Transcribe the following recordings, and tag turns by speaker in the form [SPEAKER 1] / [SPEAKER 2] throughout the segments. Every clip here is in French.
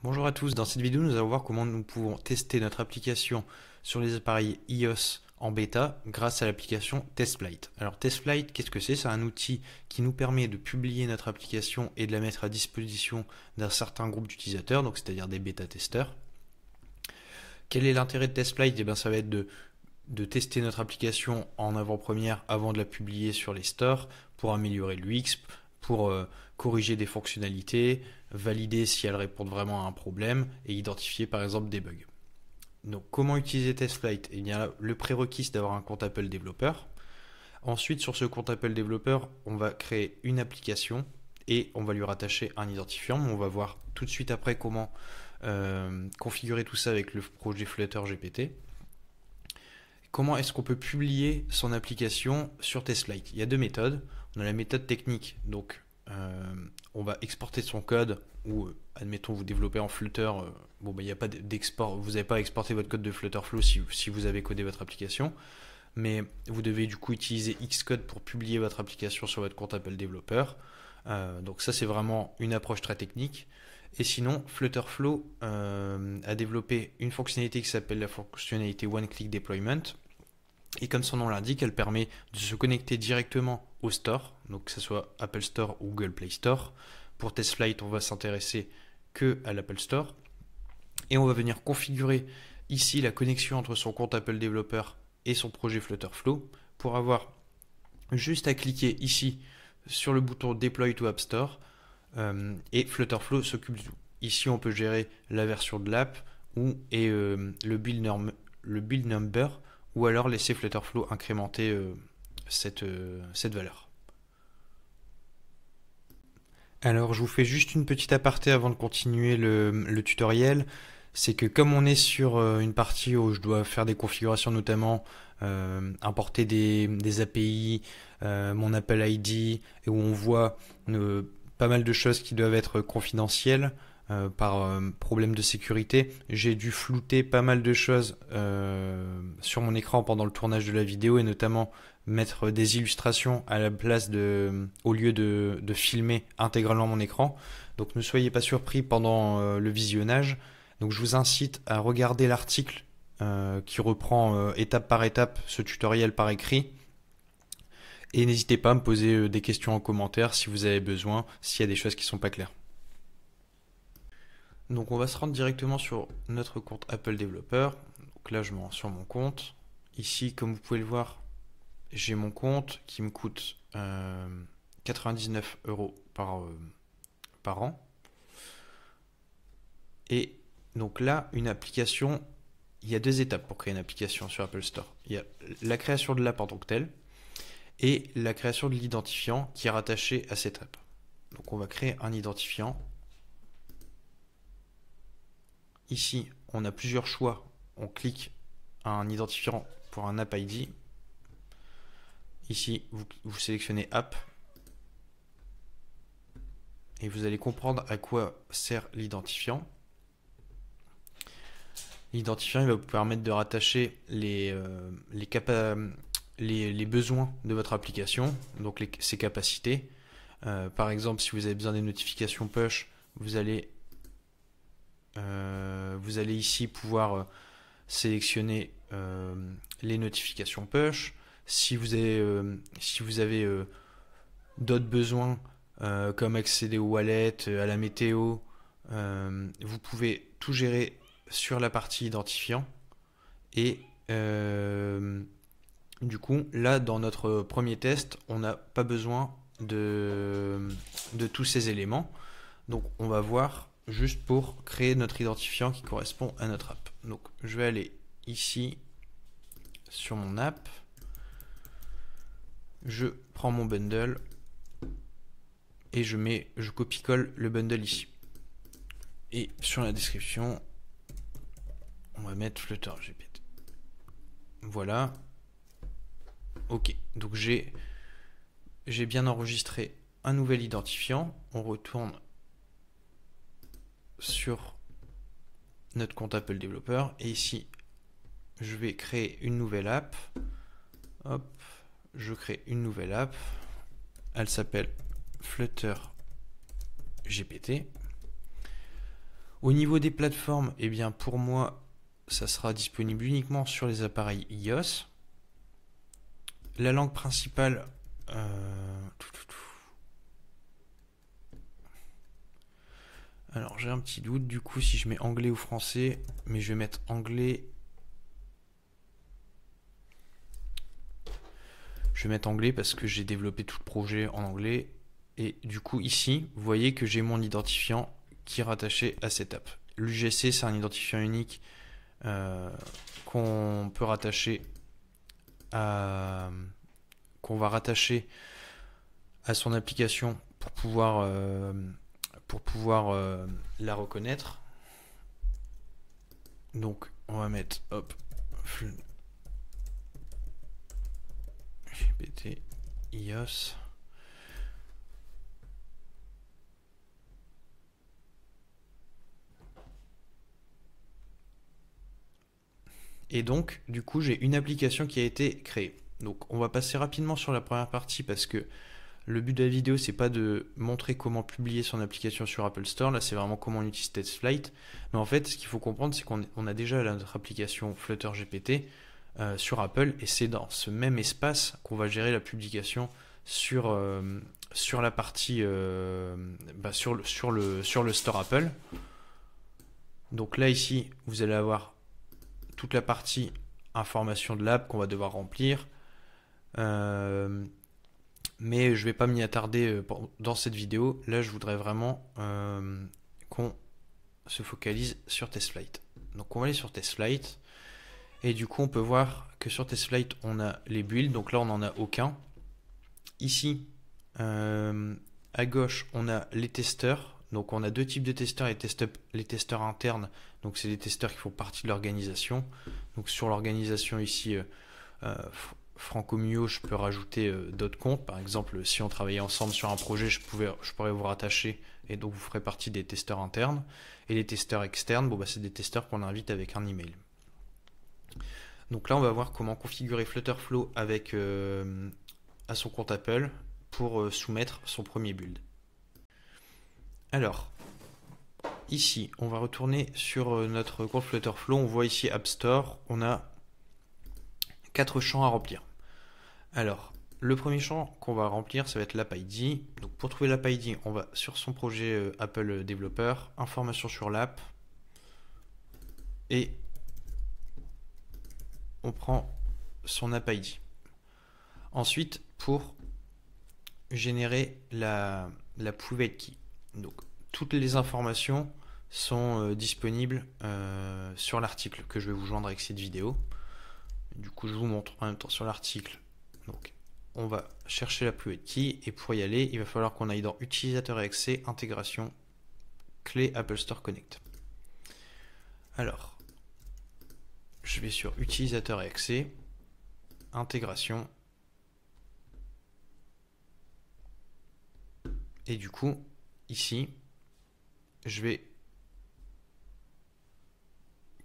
[SPEAKER 1] Bonjour à tous, dans cette vidéo nous allons voir comment nous pouvons tester notre application sur les appareils iOS en bêta grâce à l'application TestFlight. Alors TestFlight, qu'est-ce que c'est? C'est un outil qui nous permet de publier notre application et de la mettre à disposition d'un certain groupe d'utilisateurs, donc c'est-à-dire des bêta-testeurs. Quel est l'intérêt de TestFlight? Eh bien, ça va être de tester notre application en avant-première avant de la publier sur les stores pour améliorer l'UX, pour corriger des fonctionnalités, valider si elles répondent vraiment à un problème et identifier par exemple des bugs. Donc comment utiliser TestFlight? Eh bien, le prérequis c'est d'avoir un compte Apple Developer. Ensuite, sur ce compte Apple Developer, on va créer une application et on va lui rattacher un identifiant. On va voir tout de suite après comment configurer tout ça avec le projet Flutter GPT. Comment est-ce qu'on peut publier son application sur TestFlight? Il y a deux méthodes. On a la méthode technique, donc on va exporter son code ou admettons vous développez en Flutter, bon il n'y a pas d'export, vous n'avez pas à exporter votre code de Flutterflow si vous avez codé votre application, mais vous devez du coup utiliser Xcode pour publier votre application sur votre compte Apple Developer. Donc ça c'est vraiment une approche très technique. Et sinon, Flutterflow a développé une fonctionnalité qui s'appelle la fonctionnalité One Click Deployment. Et comme son nom l'indique, elle permet de se connecter directement au store, donc que ce soit Apple Store ou Google Play Store. Pour TestFlight, on va s'intéresser que à l'Apple Store. Et on va venir configurer ici la connexion entre son compte Apple Developer et son projet Flutterflow pour avoir juste à cliquer ici sur le bouton Deploy to App Store et Flutterflow s'occupe de tout. Ici, on peut gérer la version de l'app et le build number ou alors laisser Flutterflow incrémenter cette valeur. Alors, je vous fais juste une petite aparté avant de continuer le tutoriel. C'est que comme on est sur une partie où je dois faire des configurations, notamment importer des API, mon Apple ID, et où on voit pas mal de choses qui doivent être confidentielles par problème de sécurité, j'ai dû flouter pas mal de choses sur mon écran pendant le tournage de la vidéo, et notamment mettre des illustrations à la place au lieu de filmer intégralement mon écran. Donc ne soyez pas surpris pendant le visionnage. Donc je vous incite à regarder l'article qui reprend étape par étape ce tutoriel par écrit. Et n'hésitez pas à me poser des questions en commentaire si vous avez besoin, s'il y a des choses qui ne sont pas claires. Donc on va se rendre directement sur notre compte Apple Developer. Donc là je me rends sur mon compte. Ici, comme vous pouvez le voir, j'ai mon compte qui me coûte 99 € par an. Et donc là, une application, il y a deux étapes pour créer une application sur Apple Store. Il y a la création de l'app en tant que telle et la création de l'identifiant qui est rattaché à cette app. Donc on va créer un identifiant. Ici, on a plusieurs choix. On clique à un identifiant pour un App ID. Ici, vous sélectionnez App. Et vous allez comprendre à quoi sert l'identifiant. L'identifiant, il va vous permettre de rattacher les besoins de votre application, donc ses capacités. Par exemple, si vous avez besoin des notifications push, vous allez ici pouvoir sélectionner les notifications push. Si vous avez d'autres besoins comme accéder aux wallets, à la météo, vous pouvez tout gérer sur la partie identifiant. Et du coup, là, dans notre premier test, on n'a pas besoin de tous ces éléments. Donc, on va voir juste pour créer notre identifiant qui correspond à notre app. Donc, je vais aller ici sur mon app. Je prends mon bundle et je copie-colle le bundle ici. Et sur la description, on va mettre Flutter GPT. Voilà. Ok, donc j'ai bien enregistré un nouvel identifiant. On retourne sur notre compte Apple Developer et ici je vais créer une nouvelle app. Hop, je crée une nouvelle app. Elle s'appelle Flutter GPT. Au niveau des plateformes, eh bien pour moi, ça sera disponible uniquement sur les appareils iOS. La langue principale, alors j'ai un petit doute du coup si je mets anglais ou français, mais je vais mettre anglais. Je vais mettre anglais parce que j'ai développé tout le projet en anglais. Et du coup ici, vous voyez que j'ai mon identifiant qui est rattaché à cette app. L'UGC, c'est un identifiant unique qu'on peut rattacher à qu'on va rattacher à son application pour pouvoir la reconnaître. Donc on va mettre hop GPT iOS. Et donc, du coup, j'ai une application qui a été créée. Donc, on va passer rapidement sur la première partie parce que le but de la vidéo, c'est pas de montrer comment publier son application sur Apple Store. Là, c'est vraiment comment on utilise TestFlight. Mais en fait, ce qu'il faut comprendre, c'est qu'on a déjà notre application Flutter GPT sur Apple et c'est dans ce même espace qu'on va gérer la publication sur la partie sur le store Apple. Donc là, ici, vous allez avoir toute la partie information de l'app qu'on va devoir remplir. Mais je ne vais pas m'y attarder dans cette vidéo. Là, je voudrais vraiment qu'on se focalise sur TestFlight. Donc, on va aller sur TestFlight. Et du coup, on peut voir que sur TestFlight, on a les builds. Donc là, on n'en a aucun. Ici, à gauche, on a les testeurs. Donc on a deux types de testeurs, les testeurs internes, donc c'est les testeurs qui font partie de l'organisation. Donc sur l'organisation ici, Franco Mio, je peux rajouter d'autres comptes. Par exemple, si on travaillait ensemble sur un projet, je pourrais vous rattacher et donc vous ferez partie des testeurs internes. Et les testeurs externes, bon, bah, c'est des testeurs qu'on invite avec un email. Donc là, on va voir comment configurer Flutterflow avec à son compte Apple pour soumettre son premier build. Alors, ici, on va retourner sur notre compte Flutterflow. On voit ici App Store. On a 4 champs à remplir. Alors, le premier champ qu'on va remplir, ça va être l'App ID. Donc, pour trouver l'App ID, on va sur son projet Apple Developer, information sur l'app, et on prend son App ID. Ensuite, pour générer la private key. Donc, toutes les informations sont disponibles sur l'article que je vais vous joindre avec cette vidéo. Du coup, je vous montre en même temps sur l'article. Donc, on va chercher la private key et pour y aller, il va falloir qu'on aille dans utilisateur et accès, intégration, clé Apple Store Connect. Alors, je vais sur utilisateur et accès, intégration. Et du coup, ici, je vais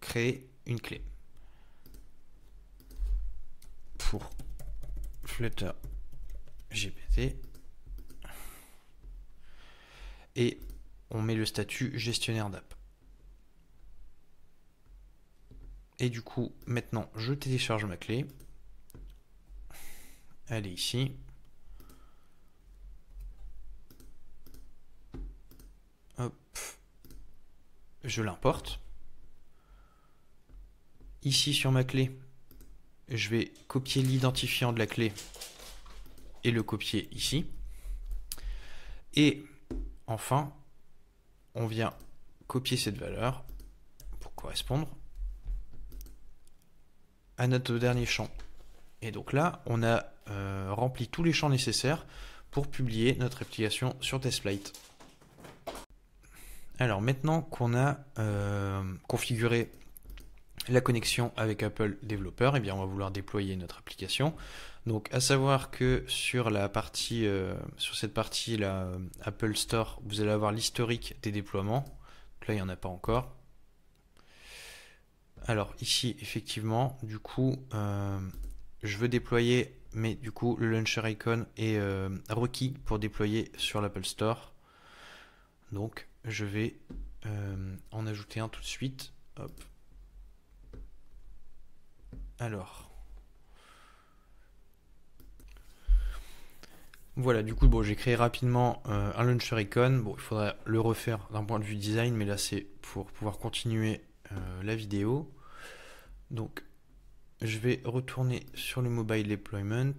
[SPEAKER 1] créer une clé pour Flutter GPT et on met le statut gestionnaire d'app. Et du coup, maintenant, je télécharge ma clé. Elle est ici. Hop. Je l'importe. Ici sur ma clé, je vais copier l'identifiant de la clé et le copier ici. Et enfin, on vient copier cette valeur pour correspondre à notre dernier champ. Et donc là, on a rempli tous les champs nécessaires pour publier notre application sur TestFlight. Alors maintenant qu'on a configuré la connexion avec Apple Developer, eh bien on va vouloir déployer notre application. Donc à savoir que sur la partie, sur cette partie là, Apple Store, vous allez avoir l'historique des déploiements. Donc là il n'y en a pas encore. Alors ici effectivement, du coup, je veux déployer, mais du coup le launcher icon est requis pour déployer sur l'Apple Store. Donc je vais en ajouter un tout de suite. Hop. Alors. Voilà, du coup, bon, j'ai créé rapidement un launcher icon. Bon, il faudrait le refaire d'un point de vue design, mais là, c'est pour pouvoir continuer la vidéo. Donc, je vais retourner sur le mobile deployment.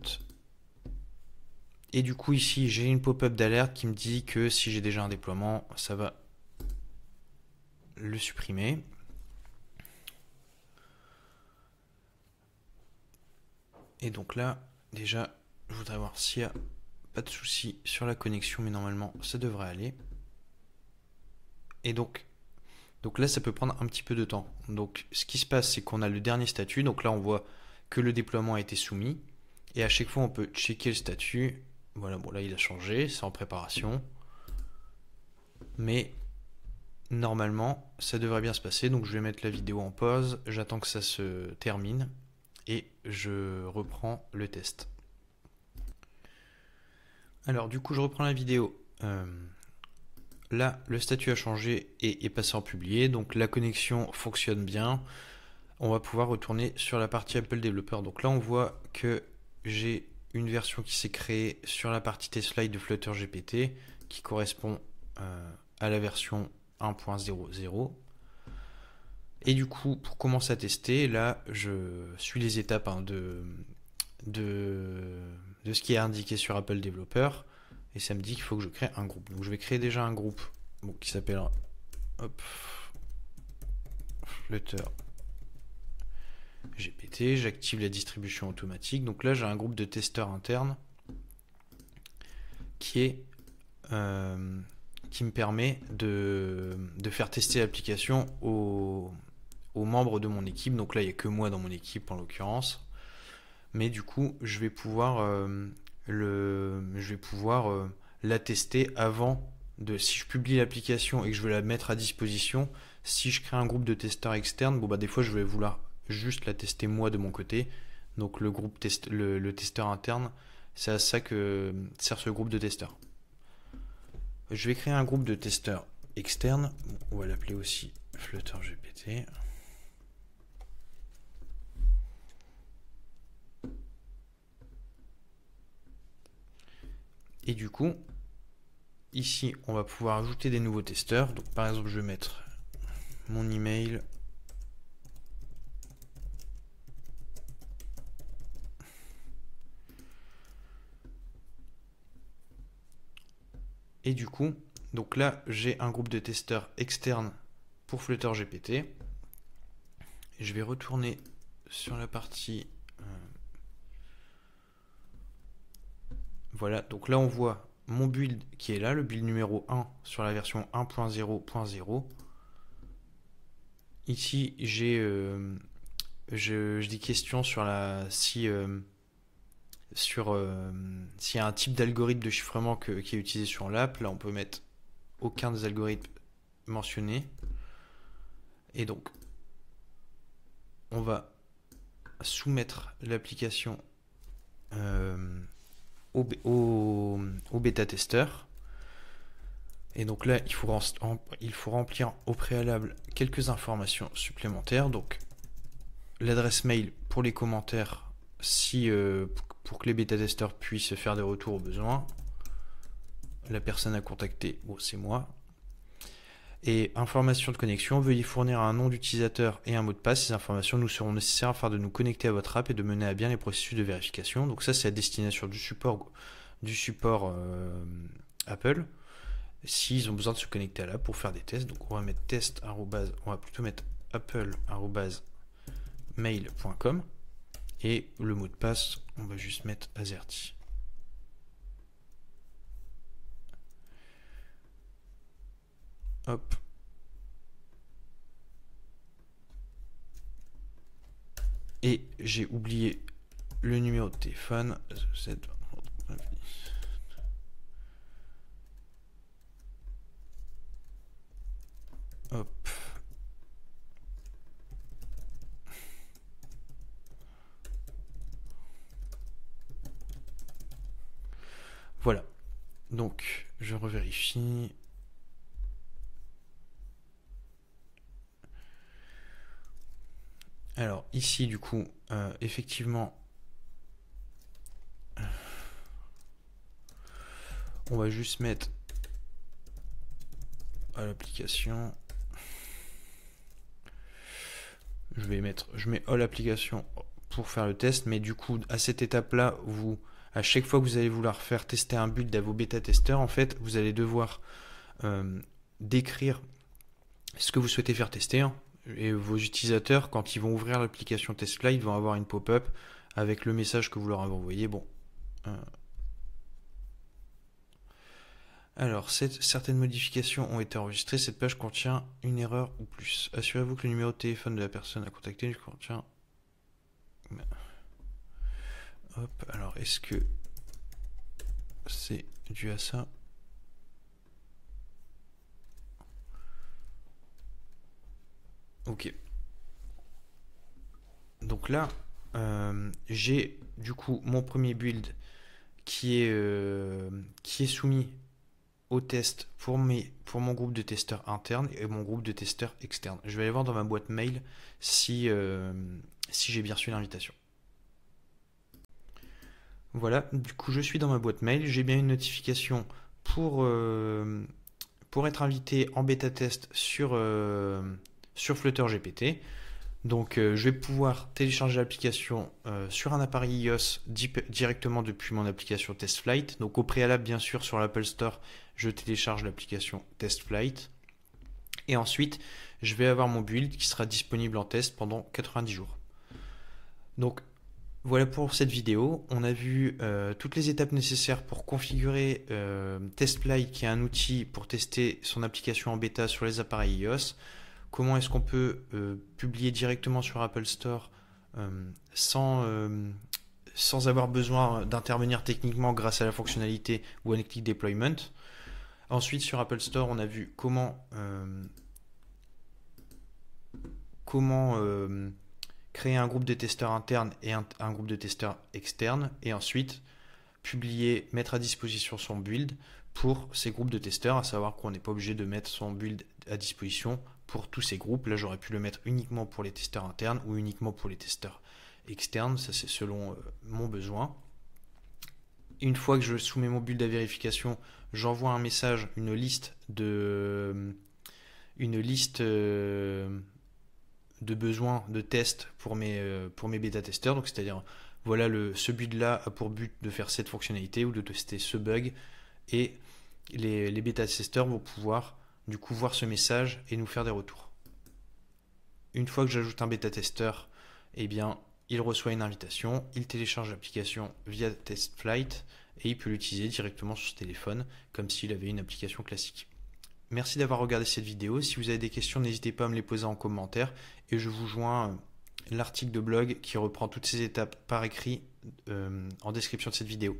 [SPEAKER 1] Et du coup, ici, j'ai une pop-up d'alerte qui me dit que si j'ai déjà un déploiement, ça va le supprimer. Et donc là, déjà, je voudrais voir s'il n'y a pas de souci sur la connexion, mais normalement, ça devrait aller. Et donc là, ça peut prendre un petit peu de temps. Donc, ce qui se passe, c'est qu'on a le dernier statut. Donc là, on voit que le déploiement a été soumis. Et à chaque fois, on peut checker le statut. Voilà, bon, là, il a changé. C'est en préparation. Mais normalement, ça devrait bien se passer. Donc, je vais mettre la vidéo en pause. J'attends que ça se termine. Et je reprends le test. Alors, du coup, je reprends la vidéo. Là, le statut a changé et est passé en publié, donc la connexion fonctionne bien. On va pouvoir retourner sur la partie Apple Developer. Donc là, on voit que j'ai une version qui s'est créée sur la partie TestFlight de Flutter GPT qui correspond à la version 1.00. Et du coup, pour commencer à tester, là, je suis les étapes de ce qui est indiqué sur Apple Developer. Et ça me dit qu'il faut que je crée un groupe. Donc je vais créer déjà un groupe qui s'appellera Flutter GPT. J'active la distribution automatique. Donc là, j'ai un groupe de testeurs internes qui me permet de faire tester l'application aux membres de mon équipe. Donc là, il n'y a que moi dans mon équipe en l'occurrence. Mais du coup, je vais pouvoir la tester avant si je publie l'application et que je veux la mettre à disposition. Si je crée un groupe de testeurs externes, bon bah des fois je vais vouloir juste la tester moi de mon côté. Donc le groupe le testeur interne, c'est à ça que sert ce groupe de testeurs. Je vais créer un groupe de testeurs externes. On va l'appeler aussi Flutter GPT. Et du coup, ici, on va pouvoir ajouter des nouveaux testeurs. Donc, par exemple, je vais mettre mon email. Et du coup, donc là, j'ai un groupe de testeurs externes pour Flutter GPT. Je vais retourner sur la partie... voilà, donc là, on voit mon build qui est là, le build numéro 1 sur la version 1.0.0. Ici, j'ai des questions sur s'il y a un type d'algorithme de chiffrement qui est utilisé sur l'app. Là, on peut mettre aucun des algorithmes mentionnés. Et donc, on va soumettre l'application au bêta-testeur. Et donc là, il faut remplir au préalable quelques informations supplémentaires. Donc, l'adresse mail pour les commentaires, pour que les bêta-testeurs puissent faire des retours au besoin. La personne à contacter, bon, c'est moi. Et information de connexion, veuillez fournir un nom d'utilisateur et un mot de passe. Ces informations nous seront nécessaires afin de nous connecter à votre app et de mener à bien les processus de vérification. Donc ça, c'est à destination du support Apple, s'ils ont besoin de se connecter à l'app pour faire des tests. Donc on va mettre on va plutôt mettre apple@mail.com et le mot de passe, on va juste mettre AZERTY. Hop. Et j'ai oublié le numéro de téléphone. Hop. Voilà. Donc, je revérifie. Alors ici du coup, effectivement, on va juste mettre à l'application. Je mets all application pour faire le test, mais du coup à cette étape-là, à chaque fois que vous allez vouloir faire tester un build à vos bêta-testeurs, en fait, vous allez devoir décrire ce que vous souhaitez faire tester, hein. Et vos utilisateurs, quand ils vont ouvrir l'application TestFlight, vont avoir une pop-up avec le message que vous leur avez envoyé. Bon. Alors, certaines modifications ont été enregistrées. Cette page contient une erreur ou plus. Assurez-vous que le numéro de téléphone de la personne à contacter contient... Hop, alors est-ce que c'est dû à ça? Ok. Donc là, j'ai du coup mon premier build qui est soumis au test pour mon groupe de testeurs internes et mon groupe de testeurs externes. Je vais aller voir dans ma boîte mail si j'ai bien reçu l'invitation. Voilà, du coup je suis dans ma boîte mail, j'ai bien une notification pour être invité en bêta test sur Flutter GPT. Donc je vais pouvoir télécharger l'application sur un appareil iOS directement depuis mon application TestFlight. Donc au préalable bien sûr sur l'Apple Store, je télécharge l'application TestFlight. Et ensuite je vais avoir mon build qui sera disponible en test pendant 90 jours. Donc voilà pour cette vidéo. On a vu toutes les étapes nécessaires pour configurer TestFlight, qui est un outil pour tester son application en bêta sur les appareils iOS. Comment est-ce qu'on peut publier directement sur Apple Store sans avoir besoin d'intervenir techniquement grâce à la fonctionnalité One Click Deployment. Ensuite, sur Apple Store, on a vu comment créer un groupe de testeurs internes et un groupe de testeurs externes, et ensuite publier, mettre à disposition son build pour ces groupes de testeurs, à savoir qu'on n'est pas obligé de mettre son build à disposition pour tous ces groupes. Là, j'aurais pu le mettre uniquement pour les testeurs internes ou uniquement pour les testeurs externes. Ça, c'est selon mon besoin. Une fois que je soumets mon build à vérification, j'envoie un message, une liste de besoins de tests pour mes bêta-testeurs. Donc, c'est-à-dire, voilà, ce build-là a pour but de faire cette fonctionnalité ou de tester ce bug. Et les bêta-testeurs vont pouvoir du coup voir ce message et nous faire des retours. Une fois que j'ajoute un bêta-testeur, eh bien, il reçoit une invitation, il télécharge l'application via TestFlight et il peut l'utiliser directement sur ce téléphone comme s'il avait une application classique. Merci d'avoir regardé cette vidéo. Si vous avez des questions, n'hésitez pas à me les poser en commentaire et je vous joins l'article de blog qui reprend toutes ces étapes par écrit en description de cette vidéo.